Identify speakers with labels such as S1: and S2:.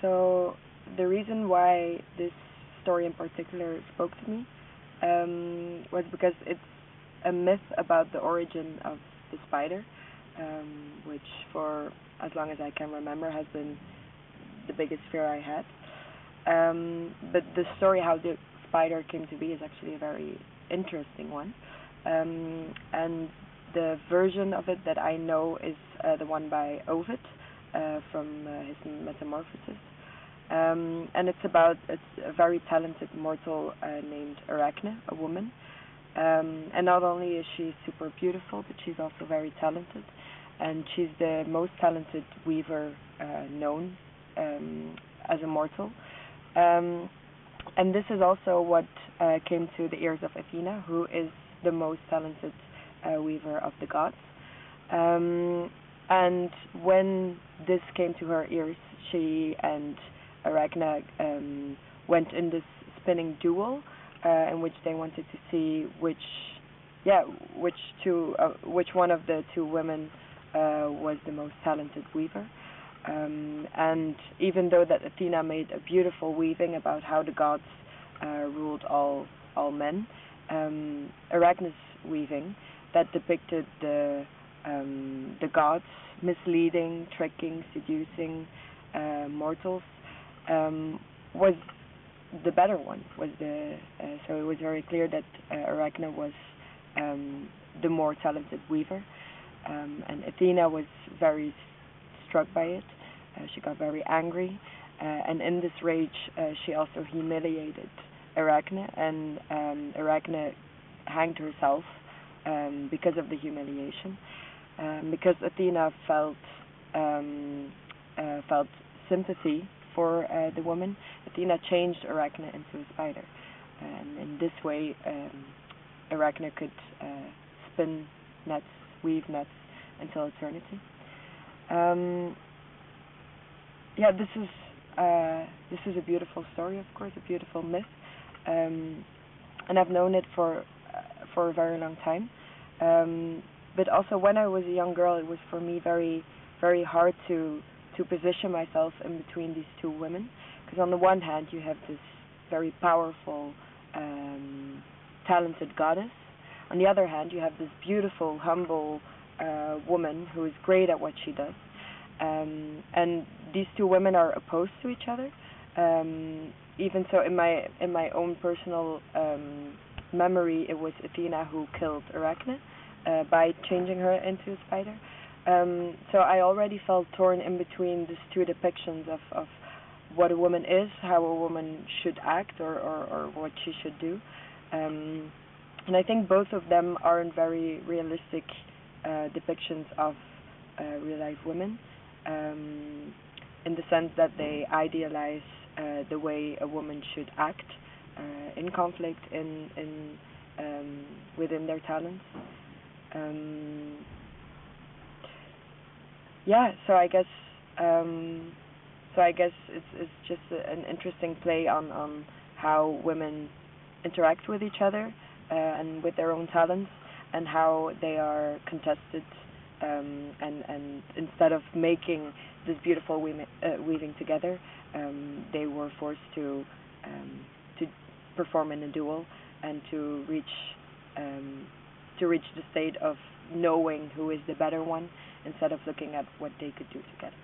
S1: So the reason why this story in particular spoke to me was because it's a myth about the origin of the spider, which for as long as I can remember has been the biggest fear I had. But the story how the spider came to be is actually a very interesting one. And the version of it that I know is the one by Ovid from his Metamorphosis. And it's a very talented mortal named Arachne, a woman. And not only is she super beautiful, but she's also very talented. And she's the most talented weaver known as a mortal. And this is also what came to the ears of Athena, who is the most talented weaver of the gods. And when this came to her ears, she and Arachne went in this spinning duel in which they wanted to see which one of the two women was the most talented weaver. And even though that Athena made a beautiful weaving about how the gods ruled all men, Arachne's weaving that depicted the gods misleading, tricking, seducing mortals was the better one. So it was very clear that Arachne was the more talented weaver, and Athena was very struck by it. She got very angry, and in this rage she also humiliated Arachne, and Arachne hanged herself because of the humiliation. Because Athena felt sympathy for the woman, Athena changed Arachne into a spider, and in this way Arachne could spin nets, weave nets until eternity. This is a beautiful story, of course, a beautiful myth, and I've known it for a very long time. But also, when I was a young girl, it was for me very, very hard to position myself in between these two women, because on the one hand you have this very powerful, talented goddess. On the other hand, you have this beautiful, humble woman who is great at what she does. And these two women are opposed to each other. Even so, in my own personal memory, it was Athena who killed Arachne by changing her into a spider. So I already felt torn in between these two depictions of what a woman is, how a woman should act, or what she should do. And I think both of them aren't very realistic depictions of real-life women, in the sense that they idealize the way a woman should act in conflict, within their talents. So I guess it's just an interesting play on how women interact with each other and with their own talents, and how they are contested, and instead of making this beautiful weaving together, they were forced to perform in a duel and to reach the state of knowing who is the better one, instead of looking at what they could do together.